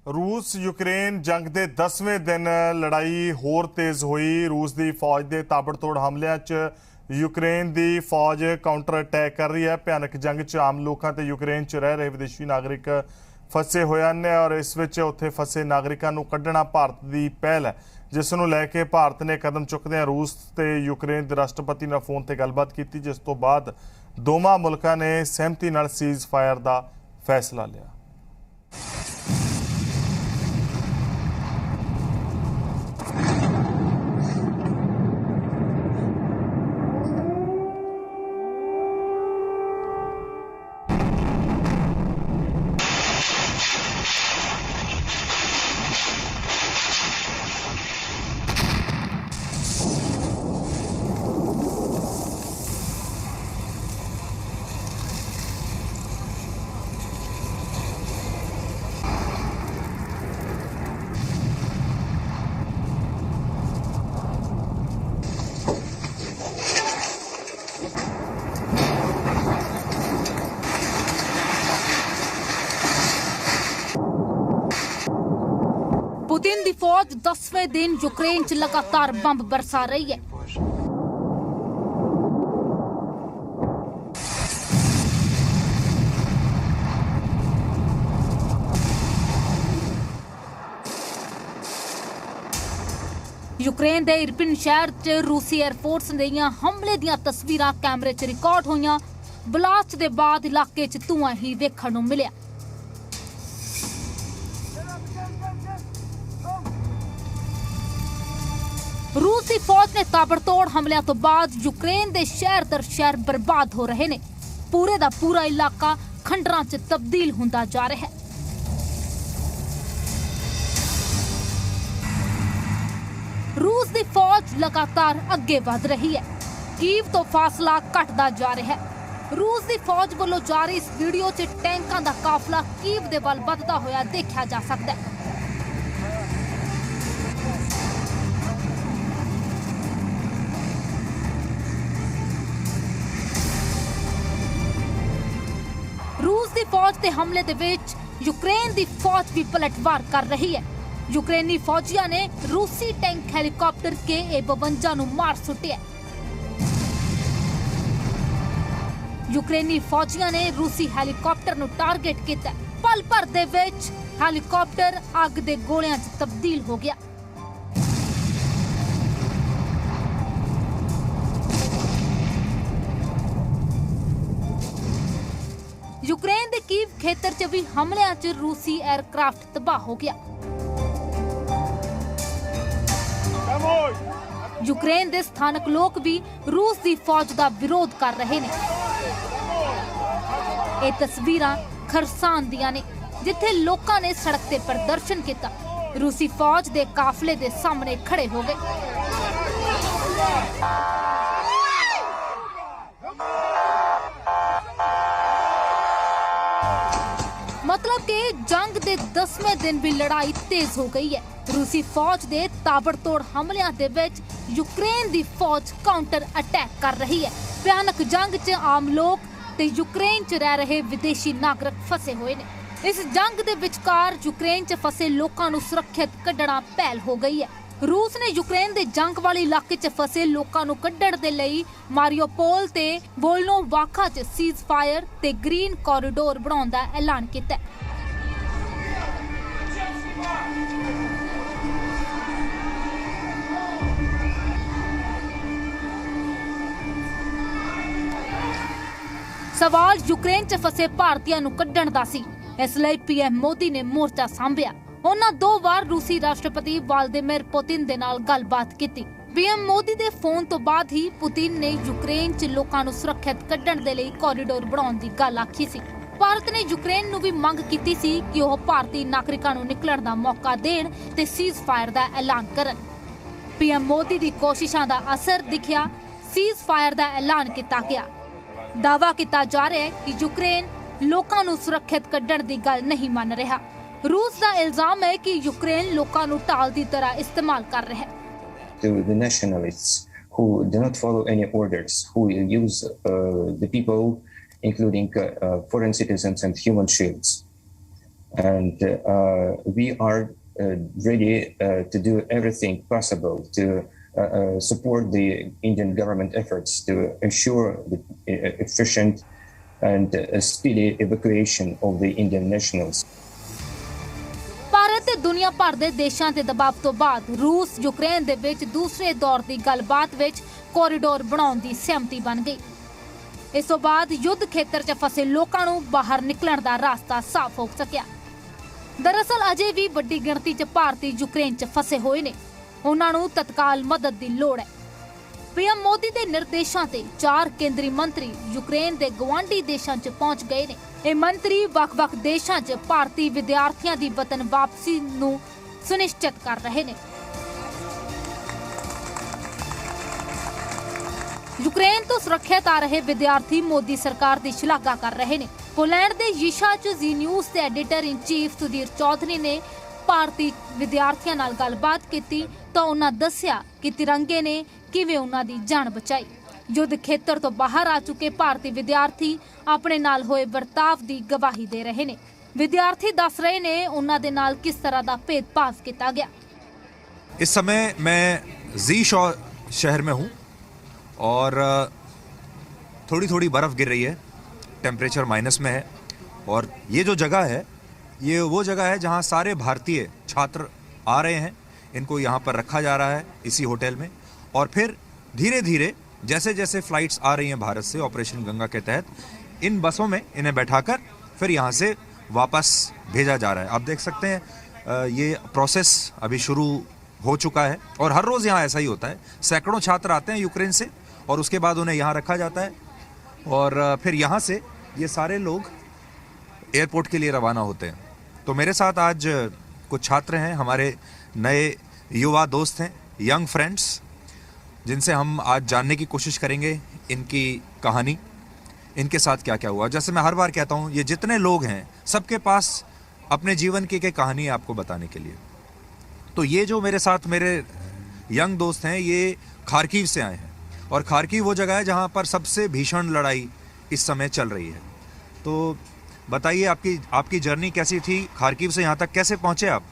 रूस यूक्रेन जंग के 10वें दिन लड़ाई होर तेज हुई। रूस की फौज के ताबड़तोड़ हमलों च यूक्रेन की फौज काउंटर अटैक कर रही है। भयानक जंग च आम लोगों ते यूक्रेन च रह रहे विदेशी नागरिक फसे हुए हैं और इस विच उत्थे फसे नागरिकों को कढ़ना भारत की पहल है, जिसनों लैके भारत ने कदम चुकदे रूस ते यूक्रेन के राष्ट्रपति नाल फोन ते गलबात की, जिस तो बाद दोवां मुल्कां ने सहमति नाल सीज़ फायर का फैसला लिया। पुतिन की फौज 10वें दिन यूक्रेन च लगातार बंब बरसा रही है। यूक्रेन के इरपिन शहर च रूसी एयरफोर्स दियां हमले दियां तस्वीरां कैमरे च रिकॉर्ड होईयां। ब्लास्ट के बाद इलाके च धुआं ही वेखण नूं मिलिया। रूस की फौज ने ताबड़तोड़ हमलों तो बाद यूक्रेन के शहर दर शहर बर्बाद हो रहे ने। पूरे का पूरा इलाका खंडरां च तब्दील होंदा जा रहा है। रूस की फौज लगातार अगे वध रही है। कीव तो फासला घटदा जा रहा है। रूस की फौज वालों जारी इस वीडियो च टैंकां दा काफला कीव दे वल वधदा होया देखा जा सकता है। रूस की फौज के हमले दे विच यूक्रेन की फौज भी पलटवार कर रही है। यूक्रेनी फौजियों ने रूसी टैंक हेलीकॉप्टर KA-52 नूं मार सुट्टिया। यूक्रेनी फौजियों ने रूसी हेलीकॉप्टर नूं टारगेट किया। पल भर दे विच हेलीकॉप्टर अग दे गोलियां च तब्दील हो गया। यूक्रेन के कीव खेतर च भी हमलों च रूसी एयरक्राफ्ट तबाह हो गया। यूक्रेन के स्थानक लोग भी रूस की फौज का विरोध कर रहे हैं। ये तस्वीरां खरसान दियां ने, जिथे लोगों ने सड़क ते प्रदर्शन किया। रूसी फौज के काफले के सामने खड़े हो गए। मतलब कि जंग के 10वें दिन भी लड़ाई तेज हो गई है। रूसी फौज के ताबड़तोड़ हमलों के विच यूक्रेन की फौज काउंटर अटैक कर रही है। भयानक जंग च आम लोग ते यूक्रेन च रह रहे विदेशी नागरिक फसे हुए ने। इस जंग के विचकार यूक्रेन च फसे लोगों को सुरक्षित कढ़ना पहल हो गई है। रूस ने यूक्रेन के जंग वाले इलाके च फसे लोगों को कढ़ण दे लई मारियोपोल ते वोल्नोवाखा च सीज़ फायर ते ग्रीन कॉरिडोर बनाउण दा ऐलान किया। सवाल यूक्रेन च फसे भारतीयों को कढ़ण दा सी। इसलिए PM मोदी ने मोर्चा सांभिया। उन्होंने 2 बार रूसी राष्ट्रपति व्लादिमीर पुतिन दे नाल गलबात की। PM मोदी के फोन तो बाद ही पुतिन ने यूक्रेन च लोगों को सुरक्षित कढ़ण दे लई कॉरिडोर बनाउण दी गल आखी सी। भारत ने यूक्रेन नूं भी मंग की सी कि वह भारतीय नागरिकों को निकलण दा मौका देण ते सीज़ फायर का ऐलान करन। PM मोदी की कोशिशों का असर दिखिया। सीज़ फायर का ऐलान किया गया। दावा किया जा रहा है कि यूक्रेन लोगों को सुरक्षित कढ़ण की गल नहीं मान रहा। रूस का इल्जाम है कि यूक्रेन लोगों को ढाल की तरह इस्तेमाल कर रहा है। To the nationalists who do not follow any orders, who use the people, including foreign citizens and human shields. and we are ready to do everything possible to support the Indian government efforts to ensure the efficient and speedy evacuation of the Indian nationals. Bharat ਤੇ ਦੁਨੀਆ ਭਰ ਦੇ ਦੇਸ਼ਾਂ ਦੇ ਦਬਾਅ ਤੋਂ ਬਾਅਦ ਰੂਸ ਯੂਕਰੇਨ ਦੇ ਵਿੱਚ ਦੂਸਰੇ ਦੌਰ ਦੀ ਗੱਲਬਾਤ ਵਿੱਚ ਕੋਰੀਡੋਰ ਬਣਾਉਣ ਦੀ ਸਹਿਮਤੀ ਬਣ ਗਈ। ਇਸ ਤੋਂ ਬਾਅਦ ਯੁੱਧ ਖੇਤਰ 'ਚ ਫਸੇ ਲੋਕਾਂ ਨੂੰ ਬਾਹਰ ਨਿਕਲਣ ਦਾ ਰਸਤਾ ਸਾਫ਼ ਹੋ ਸਕਿਆ। ਦਰਅਸਲ ਅਜੇ ਵੀ ਵੱਡੀ ਗਿਣਤੀ 'ਚ ਭਾਰਤੀ ਯੂਕਰੇਨ 'ਚ ਫਸੇ ਹੋਏ ਨੇ। ਉਹਨਾਂ ਨੂੰ ਤਤਕਾਲ ਮਦਦ ਦੀ ਲੋੜ ਹੈ। ਪੀਐਮ ਮੋਦੀ ਦੇ ਨਿਰਦੇਸ਼ਾਂ ਤੇ 4 ਕੇਂਦਰੀ ਮੰਤਰੀ ਯੂਕਰੇਨ ਦੇ ਗਵਾਂਢੀ ਦੇਸ਼ਾਂ 'ਚ ਪਹੁੰਚ ਗਏ ਨੇ। ਇਹ ਮੰਤਰੀ ਵੱਖ-ਵੱਖ ਦੇਸ਼ਾਂ 'ਚ ਭਾਰਤੀ ਵਿਦਿਆਰਥੀਆਂ ਦੀ ਵਤਨ ਵਾਪਸੀ ਨੂੰ ਸੁਨਿਸ਼ਚਿਤ ਕਰ ਰਹੇ ਨੇ। ਯੂਕਰੇਨ ਤੋਂ ਸੁਰੱਖਿਅਤ ਆ ਰਹੇ ਵਿਦਿਆਰਥੀ ਮੋਦੀ ਸਰਕਾਰ ਦੀ ਸ਼ਲਾਘਾ ਕਰ ਰਹੇ ਨੇ। ਪੋਲੈਂਡ ਦੇ ਯਿਸ਼ਾ 'ਚ ਜ਼ੀ ਨਿਊਜ਼ ਦੇ ਐਡੀਟਰ ਇਨ ਚੀਫ ਸੁਧੀਰ ਚੌਧਰੀ ਨੇ ਭਾਰਤੀ ਵਿਦਿਆਰਥੀਆਂ ਨਾਲ ਗੱਲਬਾਤ ਕੀਤੀ ਤਾਂ ਉਹਨਾਂ ਦੱਸਿਆ ਕਿ ਤਿਰੰਗੇ ਨੇ ਕਿਵੇਂ ਉਹਨਾਂ ਦੀ ਜਾਨ ਬਚਾਈ। ਯੁੱਧ ਖੇਤਰ ਤੋਂ ਬਾਹਰ ਆ ਚੁੱਕੇ ਭਾਰਤੀ ਵਿਦਿਆਰਥੀ ਆਪਣੇ ਨਾਲ ਹੋਏ ਵਰਤਾਵ ਦੀ ਗਵਾਹੀ ਦੇ ਰਹੇ ਨੇ। ਵਿਦਿਆਰਥੀ ਦੱਸ ਰਹੇ ਨੇ ਉਹਨਾਂ ਦੇ ਨਾਲ ਕਿਸ ਤਰ੍ਹਾਂ ਦਾ ਭੇਦਭਾਵ ਕੀਤਾ ਗਿਆ। इस समय मैं जी शहर में हूँ और थोड़ी थोड़ी बर्फ़ गिर रही है, टेम्परेचर माइनस में है और ये जो जगह है ये वो जगह है जहाँ सारे भारतीय छात्र आ रहे हैं। इनको यहाँ पर रखा जा रहा है इसी होटल में और फिर धीरे धीरे जैसे जैसे फ़्लाइट्स आ रही हैं भारत से ऑपरेशन गंगा के तहत इन बसों में इन्हें बैठाकर फिर यहाँ से वापस भेजा जा रहा है। आप देख सकते हैं ये प्रोसेस अभी शुरू हो चुका है और हर रोज़ यहाँ ऐसा ही होता है। सैकड़ों छात्र आते हैं यूक्रेन से और उसके बाद उन्हें यहाँ रखा जाता है और फिर यहाँ से ये सारे लोग एयरपोर्ट के लिए रवाना होते हैं। तो मेरे साथ आज कुछ छात्र हैं, हमारे नए युवा दोस्त हैं, यंग फ्रेंड्स, जिनसे हम आज जानने की कोशिश करेंगे इनकी कहानी, इनके साथ क्या क्या हुआ। जैसे मैं हर बार कहता हूँ ये जितने लोग हैं सबके पास अपने जीवन की एक कहानी है आपको बताने के लिए। तो ये जो मेरे साथ मेरे यंग दोस्त हैं ये खार्किव से आए हैं और खार्किव वो जगह है जहाँ पर सबसे भीषण लड़ाई इस समय चल रही है। तो बताइए आपकी जर्नी कैसी थी, खार्किव से यहाँ तक कैसे पहुँचे आप?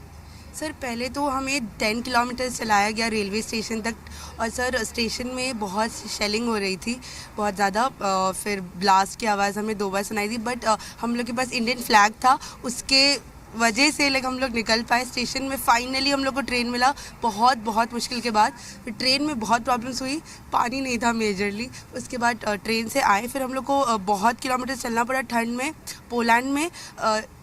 सर पहले तो हमें 10 किलोमीटर चलाया गया रेलवे स्टेशन तक और सर स्टेशन में बहुत शेलिंग हो रही थी बहुत ज़्यादा। फिर ब्लास्ट की आवाज़ हमें 2 बार सुनाई दी बट हम लोग के पास इंडियन फ्लैग था, उसके वजह से हम लोग निकल पाए स्टेशन में। फाइनली हम लोग को ट्रेन मिला बहुत मुश्किल के बाद। फिर ट्रेन में बहुत प्रॉब्लम्स हुई, पानी नहीं था मेजरली। उसके बाद ट्रेन से आए, फिर हम लोग को बहुत किलोमीटर चलना पड़ा ठंड में। पोलैंड में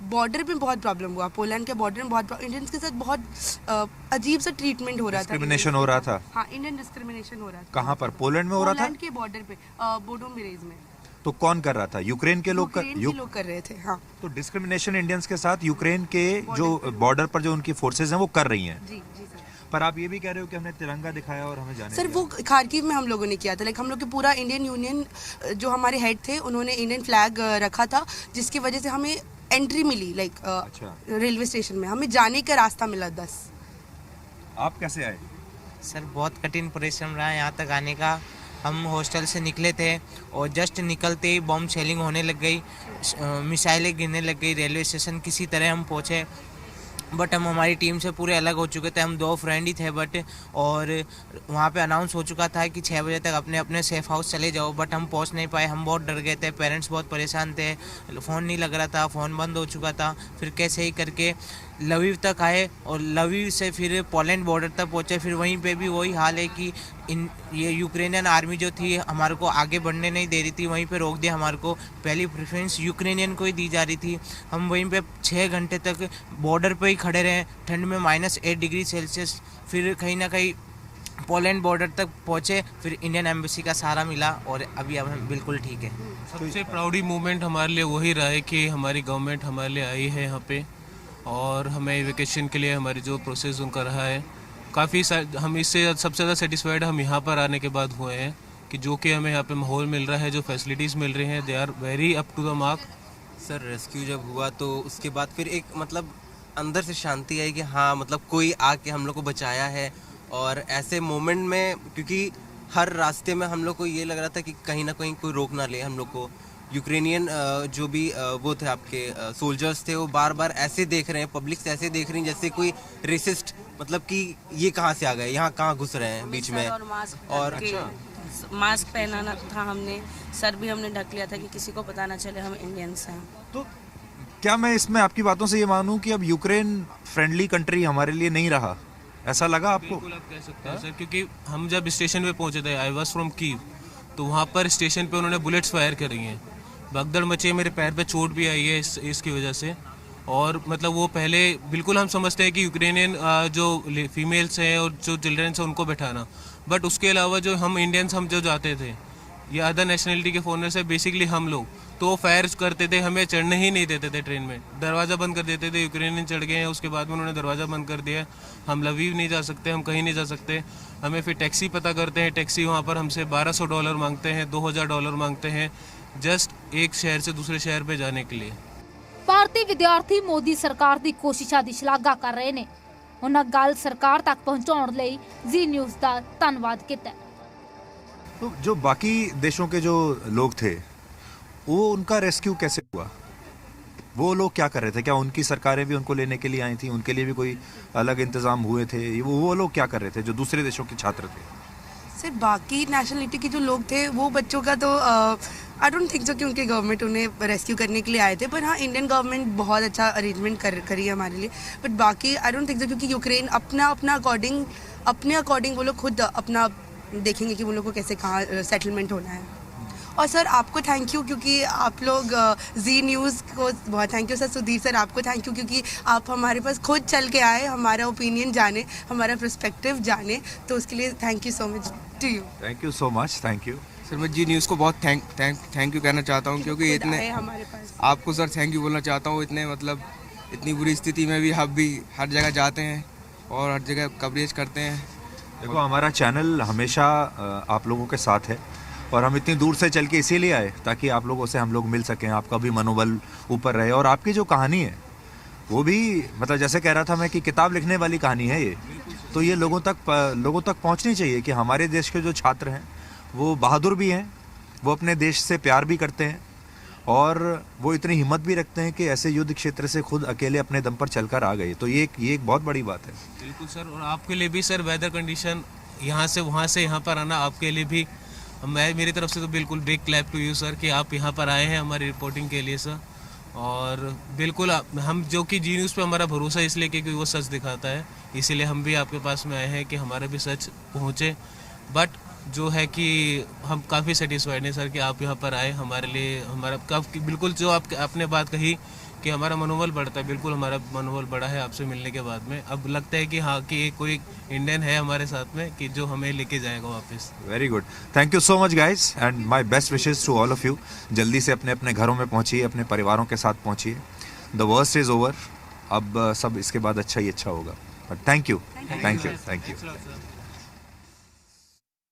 बॉर्डर पे बहुत प्रॉब्लम हुआ, पोलैंड के बॉर्डर में बहुत इंडियंस के साथ बहुत अजीब सा ट्रीटमेंट हो रहा था। डिस्क्रिमिनेशन हो रहा था? हाँ, इंडियन डिस्क्रिमिनेशन हो रहा था। कहाँ पर? पोलैंड में हो रहा था? पोलैंड के बॉर्डर पे बोडोमिरेज में। तो कौन कर रहा था? यूक्रेन के लोग लोग कर रहे थे। हाँ। तो डिस्क्रिमिनेशन इंडियंस के साथ यूक्रेन के जो बॉर्डर पर जो उनकी फोर्सेज हैं वो कर रही हैं। जी जी सर। पर आप ये भी कह रहे हो कि हमने तिरंगा दिखाया और हमें जाने सर वो खार्किव में हम लोगों ने किया था। हम लोग के पूरा इंडियन यूनियन जो हमारे हेड थे उन्होंने इंडियन फ्लैग रखा था जिसकी वजह से हमें एंट्री मिली अच्छा। रेलवे स्टेशन में हमें जाने का रास्ता मिला 10। आप कैसे आए? सर बहुत कठिन परिश्रम रहा यहाँ तक आने का। हम हॉस्टल से निकले थे और जस्ट निकलते ही बॉम्ब शेलिंग होने लग गई, मिसाइलें गिरने लग गई। रेलवे स्टेशन किसी तरह हम पहुँचे बट हम हमारी टीम से पूरे अलग हो चुके थे। हम 2 फ्रेंड ही थे बट और वहाँ पे अनाउंस हो चुका था कि 6 बजे तक अपने अपने सेफ हाउस चले जाओ बट हम पहुँच नहीं पाए। हम बहुत डर गए थे, पेरेंट्स बहुत परेशान थे, फ़ोन नहीं लग रहा था, फ़ोन बंद हो चुका था। फिर कैसे ही करके लवीव तक आए और लवीव से फिर पोलैंड बॉर्डर तक पहुँचे। फिर वहीं पे भी वही हाल है कि ये यूक्रेनियन आर्मी जो थी हमारे को आगे बढ़ने नहीं दे रही थी, वहीं पे रोक दिया। हमारे को पहली प्रेफरेंस यूक्रेनियन को ही दी जा रही थी। हम वहीं पे 6 घंटे तक बॉर्डर पे ही खड़े रहे ठंड में -8 डिग्री सेल्सियस। फिर कहीं ना कहीं पोलैंड बॉर्डर तक पहुँचे, फिर इंडियन एम्बेसी का सहारा मिला और अभी अब हम बिल्कुल ठीक है। सबसे प्राउडी मूवमेंट हमारे लिए वही रहा है कि हमारी गवर्नमेंट हमारे लिए आई है यहाँ पे और हमें वेकेशन के लिए हमारी जो प्रोसेस उनका रहा है काफ़ी हम इससे सबसे ज़्यादा सेटिस्फाइड हम यहाँ पर आने के बाद हुए हैं कि जो कि हमें यहाँ पे माहौल मिल रहा है, जो फैसिलिटीज़ मिल रही हैं, they are very up to the mark. Sir rescue जब हुआ तो उसके बाद फिर एक मतलब अंदर से शांति आई कि हाँ मतलब कोई आके हम लोग को बचाया है। और ऐसे मोमेंट में क्योंकि हर रास्ते में हम लोग को ये लग रहा था कि कहीं ना कहीं कोई रोक ना ले हम लोग को, यूक्रेनियन जो भी वो थे आपके सोल्जर्स थे, वो बार बार ऐसे देख रहे हैं, पब्लिक से ऐसे देख रही है जैसे कोई रेसिस्ट, मतलब कि ये कहाँ से आ गए, यहाँ कहाँ घुस रहे हैं बीच में। और मास्क पहनाना था हमने, सर भी हमने ढक लिया था कि किसी को पता ना चले हम इंडियंस हैं। तो क्या मैं इसमें आपकी बातों से ये मानूं कि अब यूक्रेन फ्रेंडली कंट्री हमारे लिए नहीं रहा, ऐसा लगा आपको? बिल्कुल आप कह सकते हैं सर, क्योंकि हम जब स्टेशन पे पहुंचे थे, आई वाज फ्रॉम कीव, तो वहाँ पर स्टेशन पे उन्होंने बुलेट्स फायर करी हैं, भगदड़ मची, मेरे पैर पे चोट भी आई है इसकी वजह से। और मतलब वो पहले बिल्कुल हम समझते हैं कि यूक्रेनियन जो फीमेल्स हैं और जो चिल्ड्रंस हैं उनको बैठाना, बट उसके अलावा जो हम इंडियंस हम जो जाते थे या अदर नेशनलिटी के फॉरनर्स है बेसिकली हम लोग, तो वो फायर करते थे, हमें चढ़ने ही नहीं देते थे ट्रेन में, दरवाज़ा बंद कर देते थे। यूक्रेनियन चढ़ गए हैं, उसके बाद में उन्होंने दरवाज़ा बंद कर दिया, हम लवीव नहीं जा सकते, हम कहीं नहीं जा सकते। हमें फिर टैक्सी पता करते हैं, टैक्सी वहाँ पर हमसे $1200 मांगते हैं, $2000 मांगते हैं, जस्ट एक शहर से दूसरे शहर पे जाने के लिए। ਭਾਰਤੀ ਵਿਦਿਆਰਥੀ ਮੋਦੀ ਸਰਕਾਰ ਦੀ ਕੋਸ਼ਿਸ਼ਾਂ ਦੀ ਸ਼ਲਾਘਾ ਕਰ ਰਹੇ ਨੇ। ਉਹਨਾਂ ਗੱਲ ਸਰਕਾਰ ਤੱਕ ਪਹੁੰਚਾਉਣ ਲਈ ਜ਼ੀ ਨਿਊਜ਼ ਦਾ ਧੰਨਵਾਦ ਕੀਤਾ। तो जो बाकी देशों के जो लोग थे वो उनका रेस्क्यू कैसे हुआ? वो लोग क्या कर रहे थे? क्या उनकी सरकारें भी उनको लेने के लिए आई थी? उनके लिए भी कोई अलग इंतजाम हुए थे? वो लोग क्या कर रहे थे जो दूसरे देशों के छात्र थे? सर बाकी नेशनलिटी के जो लोग थे वो बच्चों का तो आई डोंट थिंक सो कि उनकी गवर्नमेंट उन्हें रेस्क्यू करने के लिए आए थे, पर हाँ इंडियन गवर्नमेंट बहुत अच्छा अरेंजमेंट करी है हमारे लिए। बट बाकी आई डोंट थिंक सो, क्योंकि यूक्रेन अपने अकॉर्डिंग वो लोग खुद अपना देखेंगे कि वो लोग को कैसे कहाँ सेटलमेंट होना है। और सर आपको थैंक यू, क्योंकि आप लोग जी न्यूज़ को बहुत thank you sir. Sudhir sir आपको थैंक यू, क्योंकि आप हमारे पास खुद चल के आए, हमारा ओपिनियन जाने, हमारा पर्सपेक्टिव जाने, तो उसके लिए thank you so much to you. Thank you so much, thank you sir. मैं जी न्यूज़ को बहुत थैंक यू कहना चाहता हूँ, क्योंकि इतने हमारे पास आपको सर थैंक यू बोलना चाहता हूँ, इतने मतलब इतनी बुरी स्थिति में भी हम भी हर जगह जाते हैं और हर जगह कवरेज करते हैं। देखो हमारा चैनल हमेशा आप लोगों के साथ है और हम इतनी दूर से चल के इसीलिए आए ताकि आप लोगों से हम लोग मिल सकें, आपका भी मनोबल ऊपर रहे। और आपकी जो कहानी है वो भी मतलब जैसे कह रहा था मैं कि किताब लिखने वाली कहानी है ये, तो ये लोगों तक पहुंचनी चाहिए कि हमारे देश के जो छात्र हैं वो बहादुर भी हैं, वो अपने देश से प्यार भी करते हैं और वो इतनी हिम्मत भी रखते हैं कि ऐसे युद्ध क्षेत्र से खुद अकेले अपने दम पर चलकर आ गए। तो ये एक बहुत बड़ी बात है। बिल्कुल सर, और आपके लिए भी सर वेदर कंडीशन यहाँ से वहाँ से यहाँ पर आना आपके लिए भी, मैं मेरी तरफ से तो बिल्कुल big clap to you sir कि आप यहाँ पर आए हैं हमारी रिपोर्टिंग के लिए सर। और बिल्कुल हम जो कि जी न्यूज़ पे हमारा भरोसा इसलिए क्योंकि वो सच दिखाता है, इसीलिए हम भी आपके पास में आए हैं कि हमारा भी सच पहुँचे। बट जो है कि हम काफ़ी सेटिस्फाइड हैं सर कि आप यहाँ पर आए हमारे लिए, हमारा काफ़ी बिल्कुल जो आपने बात कही कि हमारा मनोबल बढ़ता है, बिल्कुल हमारा मनोबल बढ़ा है आपसे मिलने के बाद में। अब लगता है कि हाँ कि कोई इंडियन है हमारे साथ में कि जो हमें लेके जाएगा वापस। Very good, thank you so much guys and my best wishes to all of you. जल्दी से अपने अपने घरों में पहुंचिए, अपने परिवारों के साथ पहुंचिए। द वर्स्ट इज़ ओवर, अब सब इसके बाद अच्छा ही अच्छा होगा। But thank you.